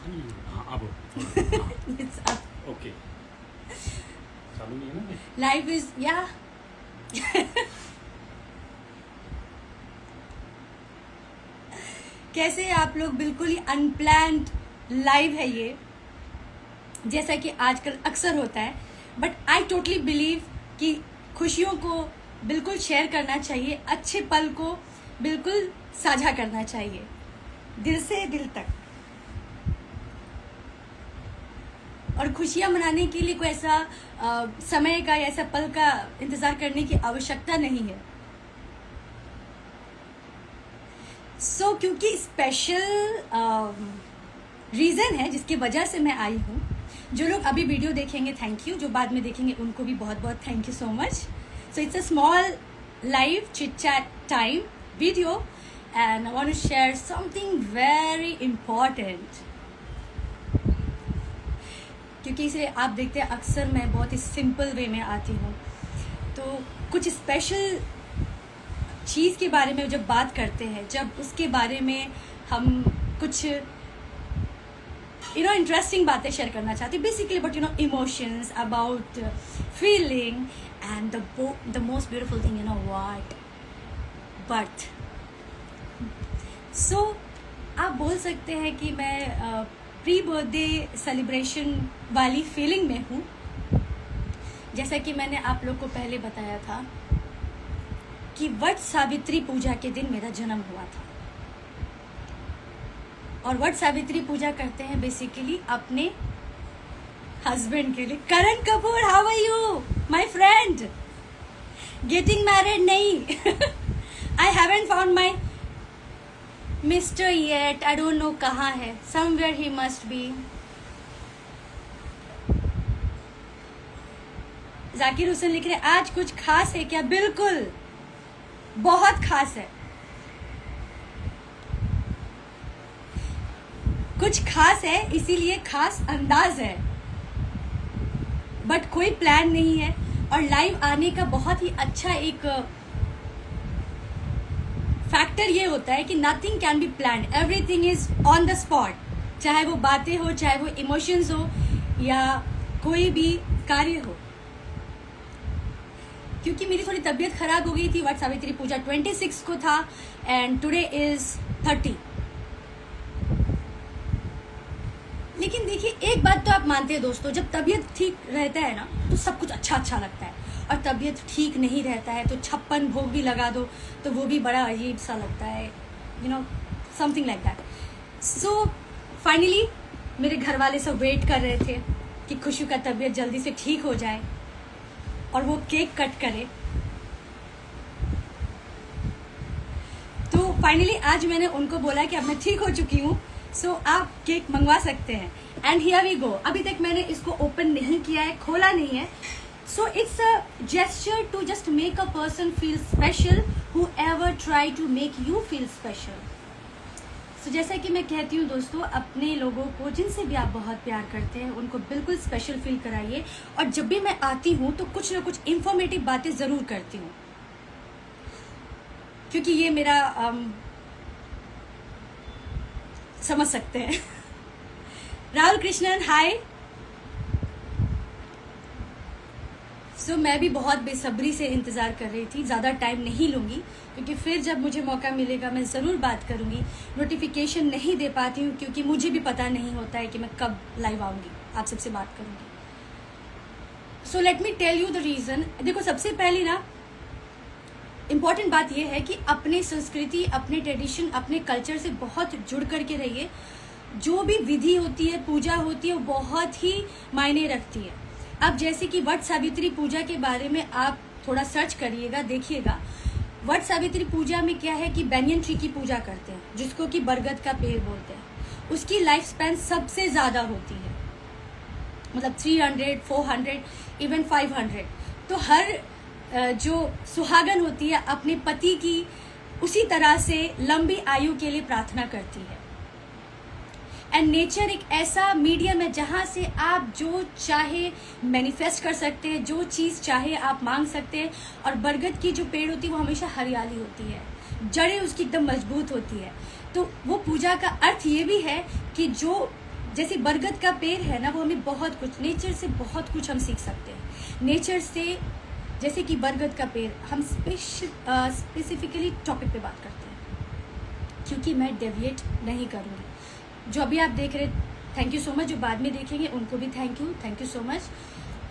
हाँ अब हाँ, It's up. ओके चालू नहीं है ना Life is, yeah. कैसे आप लोग, बिल्कुल ही अनप्लान्ड लाइव है ये, जैसा कि आजकल अक्सर होता है। बट आई टोटली बिलीव कि खुशियों को बिल्कुल शेयर करना चाहिए, अच्छे पल को बिल्कुल साझा करना चाहिए, दिल से दिल तक। और खुशियां मनाने के लिए कोई ऐसा समय का या ऐसा पल का इंतजार करने की आवश्यकता नहीं है। क्योंकि स्पेशल रीज़न है जिसकी वजह से मैं आई हूँ। जो लोग अभी वीडियो देखेंगे थैंक यू, जो बाद में देखेंगे उनको भी बहुत बहुत thank you so much. So it's a small live chit chat time video and I want to share something very important. क्योंकि इसे आप देखते हैं अक्सर मैं बहुत ही सिंपल वे में आती हूँ, तो कुछ स्पेशल चीज़ के बारे में जब बात करते हैं, जब उसके बारे में हम कुछ इंटरेस्टिंग बातें शेयर करना चाहते हैं, basically about emotions, about feeling and the most beautiful thing what but. So आप बोल सकते हैं कि मैं प्री बर्थडे सेलिब्रेशन वाली फीलिंग में हूँ। जैसा कि मैंने आप लोग को पहले बताया था कि वट सावित्री पूजा के दिन मेरा जन्म हुआ था। और वट सावित्री पूजा करते हैं बेसिकली अपने हस्बैंड के लिए। Karan Kapoor, how are you my friend? Getting married नहीं। I haven't found my mister yet, I don't know कहाँ है, somewhere he must be. Zakir Hussain लिख रहे आज कुछ खास है क्या? बिल्कुल, बहुत खास है, कुछ खास है, इसीलिए खास अंदाज है। बट कोई प्लान नहीं है। और लाइव आने का बहुत ही अच्छा एक फैक्टर ये होता है कि nothing can be plan, everything is on the spot. चाहे वो बातें हो, चाहे वो इमोशंस हो, या कोई भी कार्य हो। क्योंकि मेरी थोड़ी तबीयत खराब हो गई थी। वट सावित्री पूजा 26 को था एंड टुडे इज 30। लेकिन देखिए, एक बात तो आप मानते हैं दोस्तों, जब तबीयत ठीक रहता है ना तो सब कुछ अच्छा अच्छा लगता है, और तबीयत ठीक नहीं रहता है तो 56 भोग भी लगा दो तो वो भी बड़ा अजीब सा लगता है, something like that. So finally मेरे घर वाले सब वेट कर रहे थे कि खुशू का तबीयत जल्दी से ठीक हो जाए और वो केक कट करे। तो फाइनली आज मैंने उनको बोला कि अब मैं ठीक हो चुकी हूँ, सो आप केक मंगवा सकते हैं। And here we go. अभी तक मैंने इसको ओपन नहीं किया है, खोला नहीं है। So it's a gesture to just make a person feel special whoever try to make you feel special. So जैसा कि मैं कहती हूँ दोस्तों, अपने लोगों को जिनसे भी आप बहुत प्यार करते हैं उनको बिल्कुल स्पेशल फील कराइए। और जब भी मैं आती हूँ तो कुछ ना कुछ इंफॉर्मेटिव बातें ज़रूर करती हूँ, क्योंकि ये मेरा समझ सकते हैं। राहुल कृष्णन हाय। सो मैं भी बहुत बेसब्री से इंतज़ार कर रही थी। ज़्यादा टाइम नहीं लूँगी, क्योंकि फिर जब मुझे मौका मिलेगा मैं ज़रूर बात करूँगी। नोटिफिकेशन नहीं दे पाती हूँ क्योंकि मुझे भी पता नहीं होता है कि मैं कब लाइव आऊँगी, आप सबसे बात करूँगी। So let me tell you the reason. देखो, सबसे पहले ना इम्पॉर्टेंट बात यह है कि अपने संस्कृति, अपने ट्रेडिशन, अपने कल्चर से बहुत जुड़ करके रहिए। जो भी विधि होती है, पूजा होती है, वो बहुत ही मायने रखती है। अब जैसे कि वट सावित्री पूजा के बारे में आप थोड़ा सर्च करिएगा, देखिएगा। वट सावित्री पूजा में क्या है कि बैंगन ट्री की पूजा करते हैं, जिसको कि बरगद का पेड़ बोलते हैं। उसकी लाइफ स्पैन सबसे ज़्यादा होती है, मतलब 300, 400, इवन 500। तो हर जो सुहागन होती है अपने पति की उसी तरह से लंबी आयु के लिए प्रार्थना करती है। एंड नेचर एक ऐसा मीडियम है जहाँ से आप जो चाहे मैनिफेस्ट कर सकते हैं, जो चीज़ चाहे आप मांग सकते हैं। और बरगद की जो पेड़ होती है वो हमेशा हरियाली होती है, जड़ें उसकी एकदम मजबूत होती है। तो वो पूजा का अर्थ ये भी है कि जो जैसे बरगद का पेड़ है ना, वो हमें बहुत कुछ, नेचर से बहुत कुछ हम सीख सकते हैं। नेचर से, जैसे कि बरगद का पेड़, हम स्पेसिफिकली टॉपिक पे बात करते हैं, क्योंकि मैं डेविएट नहीं करूँगी। जो अभी आप देख रहे, थैंक यू सो मच। जो बाद में देखेंगे उनको भी thank you so much.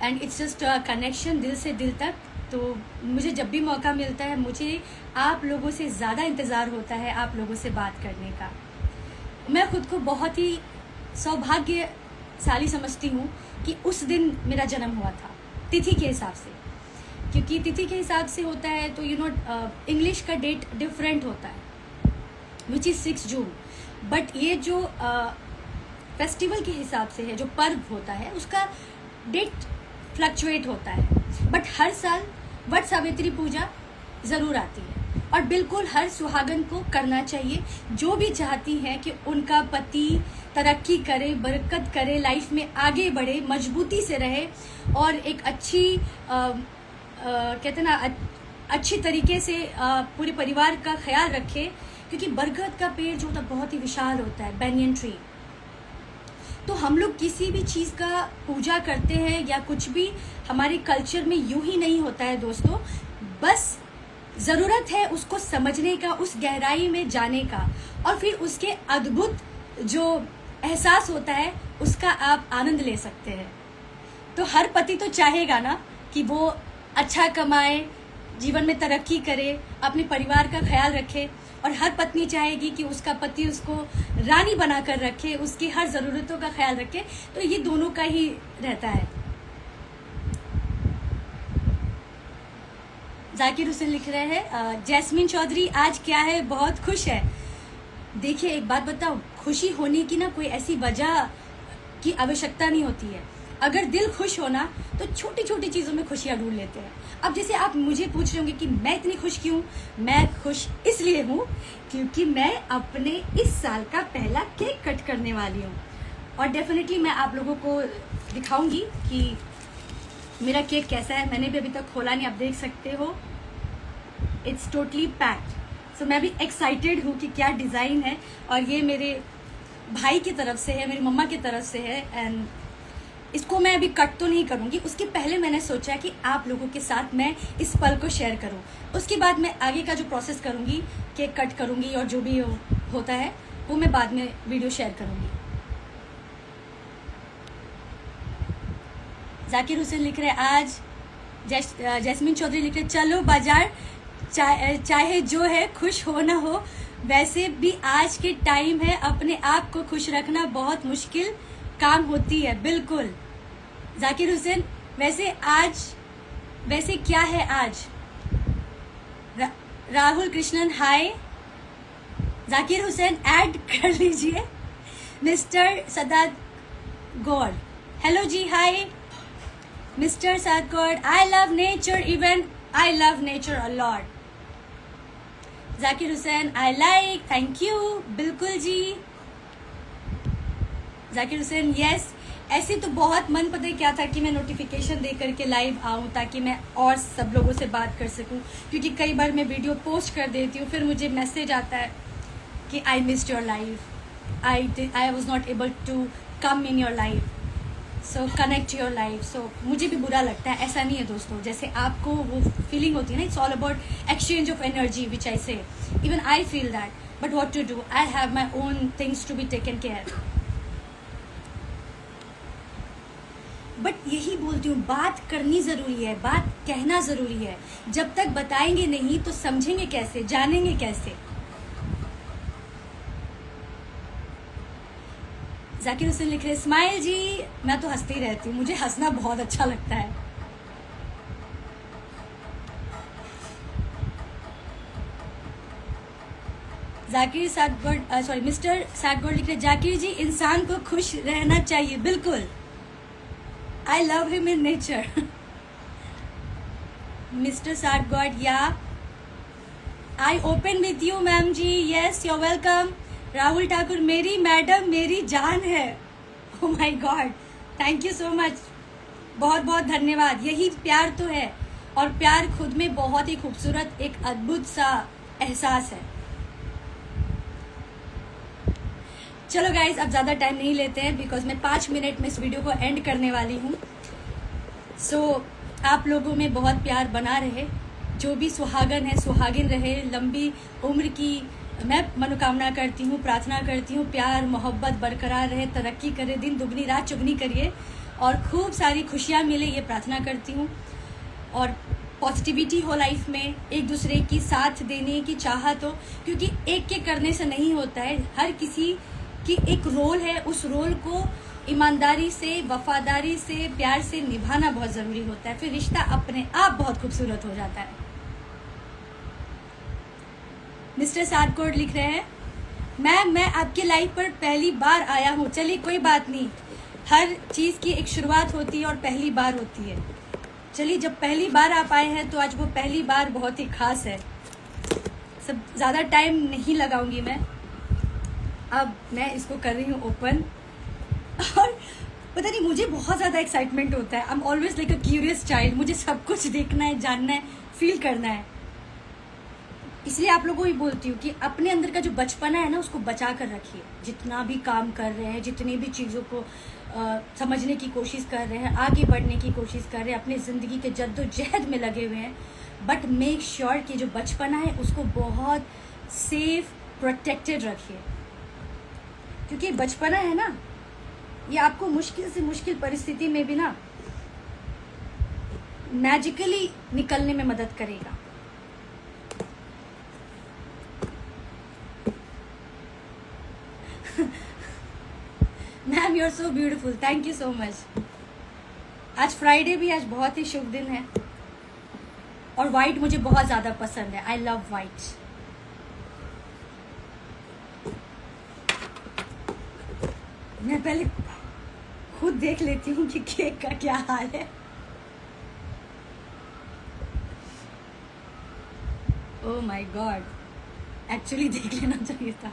And it's just connection दिल से दिल तक। तो मुझे जब भी मौका मिलता है, मुझे आप लोगों से ज़्यादा इंतज़ार होता है आप लोगों से बात करने का। मैं खुद को बहुत ही सौभाग्यशाली समझती हूँ कि उस दिन मेरा जन्म हुआ था, तिथि के हिसाब से, क्योंकि तिथि के हिसाब से होता है तो इंग्लिश का डेट डिफरेंट होता है, विच इज़ 6 जून। बट ये जो फेस्टिवल के हिसाब से है, जो पर्व होता है, उसका डेट फ्लक्चुएट होता है। बट हर साल वट सावित्री पूजा ज़रूर आती है, और बिल्कुल हर सुहागन को करना चाहिए, जो भी चाहती हैं कि उनका पति तरक्की करे, बरकत करे, लाइफ में आगे बढ़े, मजबूती से रहे, और एक अच्छी कहते हैं ना, अच्छी तरीके से पूरे परिवार का ख्याल रखे। क्योंकि बरगद का पेड़ जो होता है बहुत ही विशाल होता है, बैनियन ट्री। तो हम लोग किसी भी चीज़ का पूजा करते हैं या कुछ भी, हमारे कल्चर में यूं ही नहीं होता है दोस्तों। बस ज़रूरत है उसको समझने का, उस गहराई में जाने का, और फिर उसके अद्भुत जो एहसास होता है उसका आप आनंद ले सकते हैं। तो हर पति तो चाहेगा ना कि वो अच्छा कमाए, जीवन में तरक्की करे, अपने परिवार का ख्याल रखे, और हर पत्नी चाहेगी कि उसका पति उसको रानी बनाकर रखे, उसकी हर ज़रूरतों का ख्याल रखे। तो ये दोनों का ही रहता है। जाकिर हुसैन लिख रहे हैं, जैस्मिन चौधरी आज क्या है, बहुत खुश है। देखिए एक बात बताओ, खुशी होने की ना कोई ऐसी वजह की आवश्यकता नहीं होती है। अगर दिल खुश होना तो छोटी छोटी चीज़ों में खुशियाँ ढूंढ लेते हैं। अब जैसे आप मुझे पूछ रहे होंगे कि मैं इतनी खुश क्यों, मैं खुश इसलिए हूँ क्योंकि मैं अपने इस साल का पहला केक कट करने वाली हूँ, और डेफिनेटली मैं आप लोगों को दिखाऊंगी कि मेरा केक कैसा है। मैंने भी अभी तक खोला नहीं, आप देख सकते हो, इट्स टोटली पैक्ड। सो मैं भी एक्साइटेड हूँ कि क्या डिज़ाइन है, और ये मेरे भाई की तरफ से है, मेरी मम्मा की तरफ से है। एंड इसको मैं अभी कट तो नहीं करूँगी, उसके पहले मैंने सोचा कि आप लोगों के साथ मैं इस पल को शेयर करूँ। उसके बाद मैं आगे का जो प्रोसेस करूँगी, केक कट करूँगी और जो भी होता है वो मैं बाद में वीडियो शेयर करूँगी। जाकिर हुसैन लिख रहे हैं, आज जैस्मिन चौधरी लिख रहे, चलो बाजार, चाहे जो है खुश हो ना हो, वैसे भी आज के टाइम है, अपने आप को खुश रखना बहुत मुश्किल काम होती है। बिल्कुल जाकिर हुसैन, वैसे क्या है आज? राहुल कृष्णन हाय। जाकिर हुसैन ऐड कर लीजिए। Mister Sadat Gaur hello ji, hi mister Sadat Gaur, I love nature, even I love nature a lot. Zakir Hussain I like, thank you, बिल्कुल जी। जाकिर हुसैन यस, ऐसे तो बहुत मन पता है क्या था कि मैं नोटिफिकेशन दे करके लाइव आऊँ ताकि मैं और सब लोगों से बात कर सकूँ, क्योंकि कई बार मैं वीडियो पोस्ट कर देती हूँ, फिर मुझे मैसेज आता है कि I missed your live, I was not able to come in your live, so connect your life. So मुझे भी बुरा लगता है। ऐसा नहीं है दोस्तों, जैसे आपको वो फीलिंग होती है ना, it's all about exchange of energy which I say, even I feel that, but what to do, I have my own things to be taken care. But यही बोलती हूँ, बात करनी ज़रूरी है, बात कहना ज़रूरी है। जब तक बताएंगे नहीं तो समझेंगे कैसे, जानेंगे कैसे। जाकिर हुसैन लिख रहे, स्माइल जी, मैं तो हंसती रहती हूँ, मुझे हंसना बहुत अच्छा लगता है। जाकिर सातगढ़, सॉरी मिस्टर सातगढ़ लिख रहे, जाकिर जी इंसान को खुश रहना चाहिए। बिल्कुल, I love him in nature. Mister Satgarh, या I open with you ma'am ji, yes you welcome. Rahul Thakur, मेरी मैडम मेरी जान है। Oh my God, thank you so much, बहुत बहुत धन्यवाद। यही प्यार तो है, और प्यार खुद में बहुत ही खूबसूरत एक अद्भुत सा एहसास है। चलो गाइज, अब ज़्यादा टाइम नहीं लेते हैं बिकॉज मैं 5 मिनट में इस वीडियो को एंड करने वाली हूँ। सो आप लोगों में बहुत प्यार बना रहे, जो भी सुहागन है सुहागिन रहे, लंबी उम्र की मैं मनोकामना करती हूँ, प्रार्थना करती हूँ। प्यार मोहब्बत बरकरार रहे, तरक्की करे, दिन दुगनी रात चुगनी करिए और खूब सारी खुशियाँ मिले, ये प्रार्थना करती हूँ। और पॉजिटिविटी हो लाइफ में, एक दूसरे की साथ देने की चाहत हो, क्योंकि एक के करने से नहीं होता है। हर किसी की एक रोल है, उस रोल को ईमानदारी से, वफादारी से, प्यार से निभाना बहुत ज़रूरी होता है। फिर रिश्ता अपने आप बहुत खूबसूरत हो जाता है। मिस्टर सादकोट लिख रहे हैं, मैम मैं आपके लाइफ पर पहली बार आया हूँ। चलिए कोई बात नहीं, हर चीज़ की एक शुरुआत होती है और पहली बार होती है। चलिए, जब पहली बार आप आए हैं तो आज वो पहली बार बहुत ही खास है। सब ज़्यादा टाइम नहीं लगाऊंगी मैं, अब मैं इसको कर रही हूँ ओपन। और पता नहीं, मुझे बहुत ज़्यादा एक्साइटमेंट होता है। I am always like a curious child. मुझे सब कुछ देखना है, जानना है, फील करना है। इसलिए आप लोगों को ही बोलती हूँ कि अपने अंदर का जो बचपना है ना, उसको बचा कर रखिए। जितना भी काम कर रहे हैं, जितनी भी चीज़ों को समझने की कोशिश कर रहे हैं, आगे बढ़ने की कोशिश कर रहे हैं, अपनी ज़िंदगी के जद्दोजहद में लगे हुए हैं, बट मेक श्योर कि जो बचपना है उसको बहुत सेफ, प्रोटेक्टेड रखिए। क्योंकि बचपना है ना, ये आपको मुश्किल से मुश्किल परिस्थिति में भी ना मैजिकली निकलने में मदद करेगा। Ma'am you are so beautiful, thank you so much. आज फ्राइडे भी, आज बहुत ही शुभ दिन है और वाइट मुझे बहुत ज़्यादा पसंद है। I love white. मैं पहले खुद देख लेती हूँ कि केक का क्या हाल है। ओह माय गॉड, एक्चुअली देख लेना चाहिए था।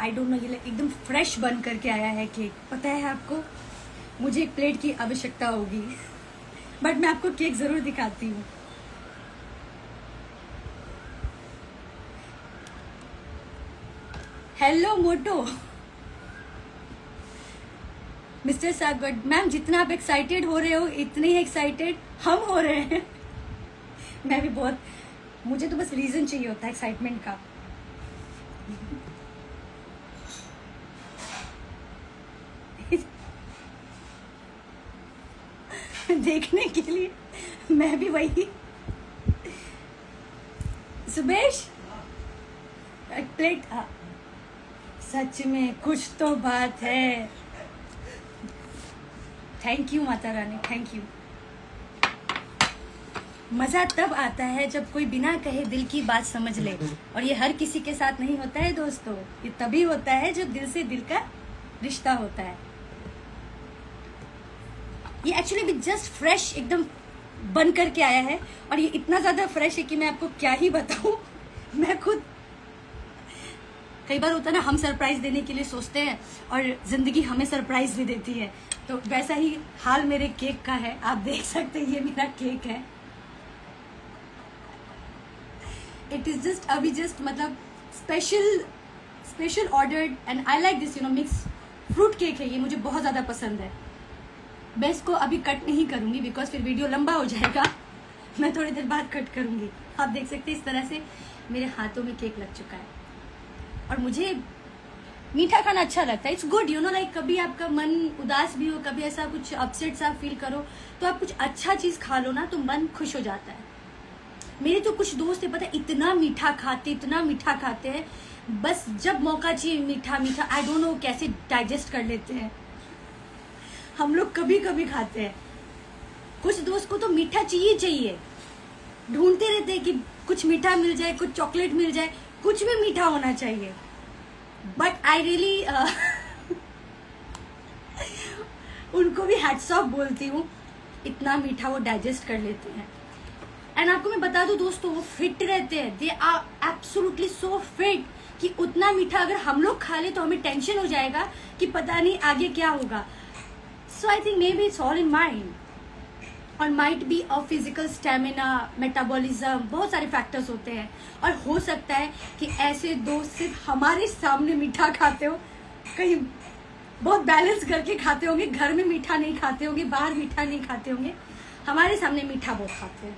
आई डोंट नो, ये एकदम फ्रेश बन करके आया है केक। पता है आपको, मुझे एक प्लेट की आवश्यकता होगी, बट मैं आपको केक जरूर दिखाती हूँ। हेलो मोटो, मिस्टर सागट। मैम जितना आप एक्साइटेड हो रहे हो, इतने ही एक्साइटेड हम हो रहे हैं। मैं भी बहुत, मुझे तो बस रीजन चाहिए होता है एक्साइटमेंट का। देखने के लिए मैं भी वही। सुबेश एक प्लेट। सच में कुछ तो बात है। Thank you Mata Rani, thank you. मजा तब आता है जब कोई बिना कहे दिल की बात समझ ले, और ये हर किसी के साथ नहीं होता है दोस्तों। ये तभी होता है जब दिल से दिल का रिश्ता होता है। ये एक्चुअली भी जस्ट फ्रेश एकदम बन करके आया है, और ये इतना ज़्यादा फ्रेश है कि मैं आपको क्या ही बताऊं। मैं खुद, कई बार होता है ना, हम सरप्राइज देने के लिए सोचते हैं और ज़िंदगी हमें सरप्राइज भी देती है। तो वैसा ही हाल मेरे केक का है। आप देख सकते हैं, ये मेरा केक है। इट इज़ जस्ट अभी जस्ट मतलब special ordered, and I like this, you know, mix fruit cake है ये, मुझे बहुत ज़्यादा पसंद है। मैं इसको अभी कट नहीं करूँगी बिकॉज फिर वीडियो लंबा हो जाएगा। मैं थोड़ी देर बाद कट करूँगी। आप देख सकते हैं इस तरह से मेरे हाथों में केक लग चुका है। और मुझे मीठा खाना अच्छा लगता है। It's good, you know, like कभी आपका मन उदास भी हो, कभी ऐसा कुछ अपसेट सा फील करो, तो आप कुछ अच्छा चीज़ खा लो ना, तो मन खुश हो जाता है। मेरे तो कुछ दोस्त है, पता है, इतना मीठा खाते हैं, बस जब मौका चाहिए मीठा मीठा। आई डोंट नो कैसे डाइजेस्ट कर लेते हैं। हम लोग कभी कभी खाते हैं। कुछ दोस्त को तो मीठा चाहिए, ढूंढते रहते हैं कि कुछ मीठा मिल जाए, कुछ चॉकलेट मिल जाए, कुछ भी मीठा होना चाहिए। बट आई रियली उनको भी हैट्स ऑफ बोलती हूँ, इतना मीठा वो डाइजेस्ट कर लेते हैं। एंड आपको मैं बता दूं दोस्तों, वो फिट रहते हैं। They are absolutely so fit कि उतना मीठा अगर हम लोग खा ले तो हमें टेंशन हो जाएगा कि पता नहीं आगे क्या होगा. So I think may be it's all in mind, और might be a physical stamina, metabolism, बहुत सारे फैक्टर्स होते हैं. और हो सकता है कि ऐसे दोस्त सिर्फ हमारे सामने मीठा खाते हो, कहीं बहुत बैलेंस करके खाते होंगे, घर में मीठा नहीं खाते होंगे, बाहर मीठा नहीं खाते होंगे, हमारे सामने मीठा बहुत खाते हैं.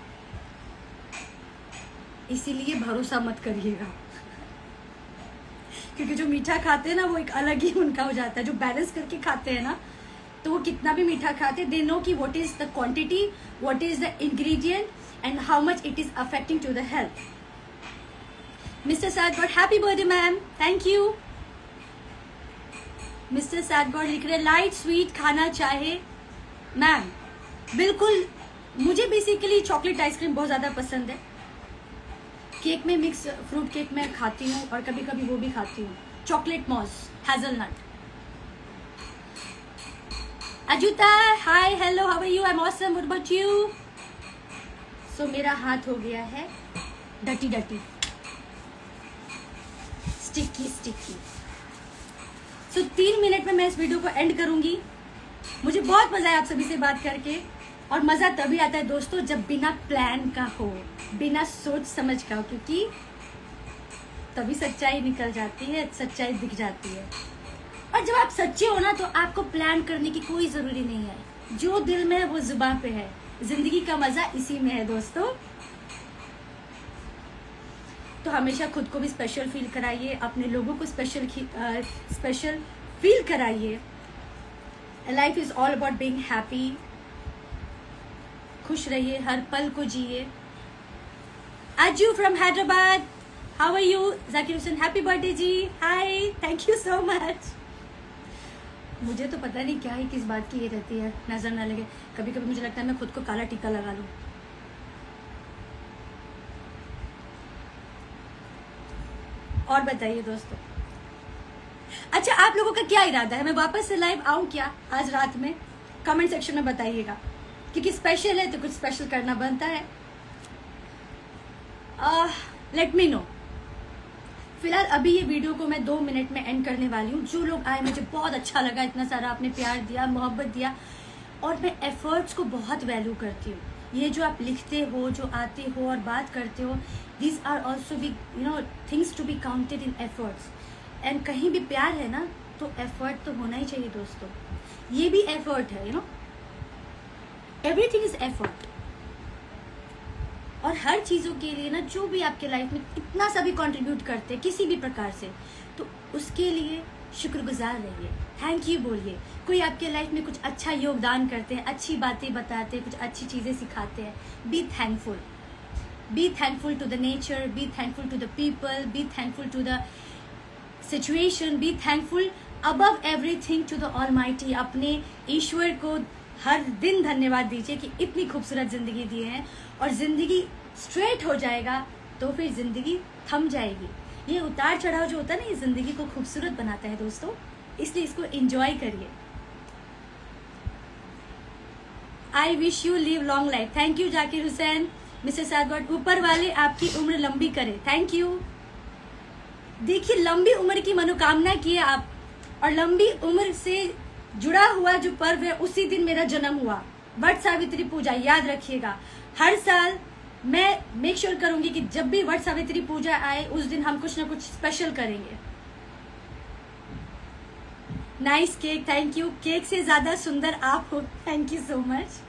इसीलिए भरोसा मत करिएगा, क्योंकि जो मीठा खाते हैं ना वो एक अलग ही उनका हो जाता है. जो बैलेंस करके खाते हैं ना, तो वो कितना भी मीठा खाते दे नो कि what is the quantity, what is the ingredient and how much it is affecting to the health. Mister Saidgaud happy birthday ma'am, thank you. Mister Saidgaud लिख रहे लाइट स्वीट खाना चाहे मैम. बिल्कुल, मुझे बेसिकली चॉकलेट आइसक्रीम बहुत ज्यादा पसंद है. केक में मिक्स फ्रूट केक में खाती हूँ और कभी कभी वो भी खाती हूँ, chocolate moss, hazelnut. अजुता hi hello how are you, I am awesome, what about you. सो मेरा हाथ हो गया है डटी डटी, स्टिकी स्टिकी. सो 3 मिनट में मैं इस वीडियो को एंड करूंगी. मुझे बहुत मजा आया आप सभी से बात करके, और मजा तभी आता है दोस्तों जब बिना प्लान का हो, बिना सोच समझ का हो, क्योंकि तभी सच्चाई निकल जाती है, सच्चाई दिख जाती है. और जब आप सच्चे हो ना तो आपको प्लान करने की कोई जरूरी नहीं है. जो दिल में है वो जुबान पे है. जिंदगी का मजा इसी में है दोस्तों. तो हमेशा खुद को भी स्पेशल फील कराइए, अपने लोगों को स्पेशल फील कराइए. Life is all about being happy. खुश रहिए, हर पल को जिए. Aju from Hyderabad, how are you. Zakir Hussain happy birthday ji, hi, thank you so much. मुझे तो पता नहीं क्या ही किस बात की ये रहती है, नजर ना लगे. कभी कभी मुझे लगता है मैं खुद को काला टीका लगा लूं. और बताइए दोस्तों, अच्छा आप लोगों का क्या इरादा है, मैं वापस से लाइव आऊं क्या आज रात में? कमेंट सेक्शन में बताइएगा, क्योंकि स्पेशल है तो कुछ स्पेशल करना बनता है. Late me no. फिलहाल अभी ये वीडियो को मैं 2 मिनट में एंड करने वाली हूँ. जो लोग आए मुझे बहुत अच्छा लगा, इतना सारा आपने प्यार दिया, मोहब्बत दिया, और मैं एफर्ट्स को बहुत वैल्यू करती हूँ. ये जो आप लिखते हो, जो आते हो और बात करते हो, these are also be things to be counted in efforts. And कहीं भी प्यार है ना तो एफर्ट तो होना ही चाहिए दोस्तों. ये भी एफर्ट है, एवरीथिंग इज एफर्ट. और हर चीज़ों के लिए ना, जो भी आपके लाइफ में इतना सा भी कंट्रीब्यूट करते हैं किसी भी प्रकार से, तो उसके लिए शुक्रगुजार रहिए, थैंक यू बोलिए. कोई आपके लाइफ में कुछ अच्छा योगदान करते हैं, अच्छी बातें बताते हैं, कुछ अच्छी चीज़ें सिखाते हैं, be thankful. Be thankful to the nature, be thankful to the people, be thankful to the situation, be thankful above everything to the almighty. अपने ईश्वर को हर दिन धन्यवाद दीजिए कि इतनी खूबसूरत जिंदगी दी है. और जिंदगी स्ट्रेट हो जाएगा तो फिर जिंदगी थम जाएगी. ये उतार चढ़ाव जो होता है ना, ये जिंदगी को खूबसूरत बनाता है दोस्तों, इसलिए इसको एंजॉय करिए. I wish you live long life. Thank you Zakir Hussain. Mister Saidgaud, ऊपर वाले आपकी उम्र लंबी करे. Thank you. देखिए, लंबी उम्र की मनोकामना किए आप, और लंबी उम्र से जुड़ा हुआ जो पर्व है, उसी दिन मेरा जन्म हुआ, वट सावित्री पूजा. याद रखिएगा, हर साल मैं मेक श्योर करूंगी कि जब भी वट सावित्री पूजा आए उस दिन हम कुछ ना कुछ स्पेशल करेंगे. Nice cake, thank you. Cake से ज्यादा सुंदर आप हो, thank you so much.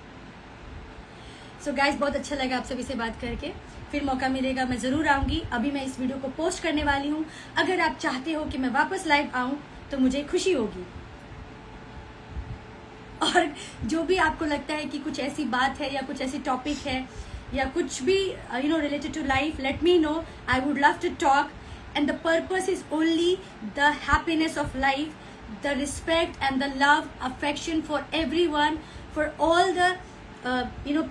So guys, बहुत अच्छा लगा आप सभी से बात करके. फिर मौका मिलेगा मैं जरूर आऊंगी. अभी मैं इस वीडियो को पोस्ट करने वाली हूँ. अगर आप चाहते हो कि मैं वापस लाइव आऊं तो मुझे खुशी होगी. और जो भी आपको लगता है कि कुछ ऐसी बात है या कुछ ऐसी टॉपिक है या कुछ भी related to life, let me know. I would love to talk. And the purpose is only the happiness of life, the respect and the love, affection for everyone, for all the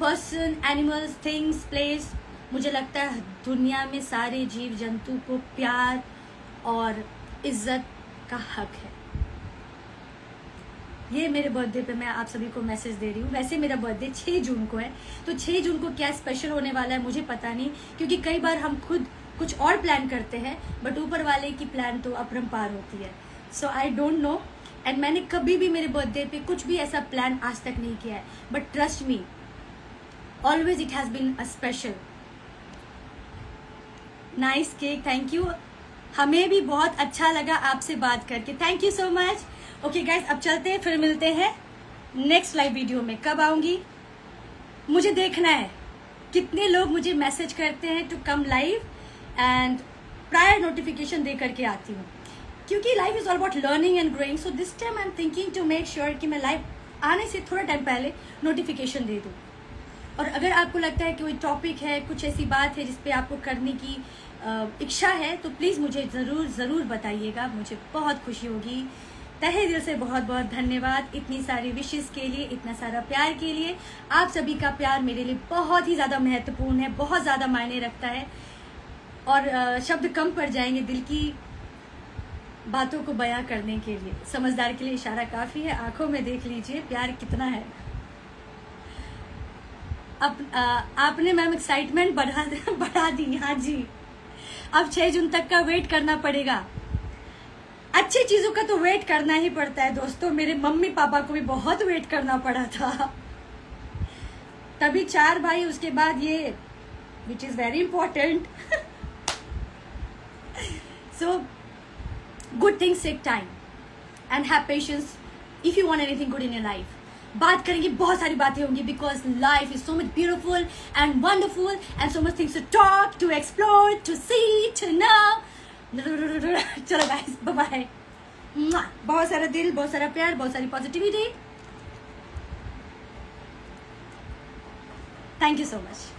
person, animals, things, place. मुझे लगता है दुनिया में सारे जीव जंतु को प्यार और इज्जत का हक है. ये मेरे बर्थडे पे मैं आप सभी को मैसेज दे रही हूँ. वैसे मेरा बर्थडे 6 जून को है, तो 6 जून को क्या स्पेशल होने वाला है मुझे पता नहीं, क्योंकि कई बार हम खुद कुछ और प्लान करते हैं, बट ऊपर वाले की प्लान तो अपरंपार होती है. सो आई डोंट नो. एंड मैंने कभी भी मेरे बर्थडे पे कुछ भी ऐसा प्लान आज तक नहीं किया है, but trust me, always it has been a special. Nice cake, thank you. हमें भी बहुत अच्छा लगा आपसे बात करके. Thank you so much. Okay guys, अब चलते हैं, फिर मिलते हैं नेक्स्ट लाइव वीडियो में. कब आऊंगी मुझे देखना है. कितने लोग मुझे मैसेज करते हैं to come live, and prior notification दे करके आती हूँ, क्योंकि life is all about learning and growing. So this time I am thinking to make sure कि मैं लाइव आने से थोड़ा टाइम पहले नोटिफिकेशन दे दूँ. और अगर आपको लगता है कि कोई टॉपिक है, कुछ ऐसी बात है जिस पे आपको करने की इच्छा है, तो प्लीज़ मुझे ज़रूर बताइएगा. मुझे बहुत खुशी होगी. तहे दिल से बहुत बहुत धन्यवाद इतनी सारी विशेस के लिए, इतना सारा प्यार के लिए. आप सभी का प्यार मेरे लिए बहुत ही ज़्यादा महत्वपूर्ण है, बहुत ज़्यादा मायने रखता है. और शब्द कम पड़ जाएंगे दिल की बातों को बयां करने के लिए. समझदार के लिए इशारा काफ़ी है. आंखों में देख लीजिए प्यार कितना है. आपने मैम एक्साइटमेंट बढ़ा दी. हाँ जी, अब 6 जून तक का वेट करना पड़ेगा. अच्छी चीजों का तो वेट करना ही पड़ता है दोस्तों. मेरे मम्मी पापा को भी बहुत वेट करना पड़ा था, तभी 4 भाई, उसके बाद ये, which is very important. So good things take time and have patience if you want anything good in your life. बात करेंगे, बहुत सारी बातें होंगी, because life is so much beautiful and wonderful and so much things to talk, to explore, to see, to know. चलो guys, bye bye. बहुत सारा दिल, बहुत सारा प्यार, बहुत सारी positivity. Thank you so much.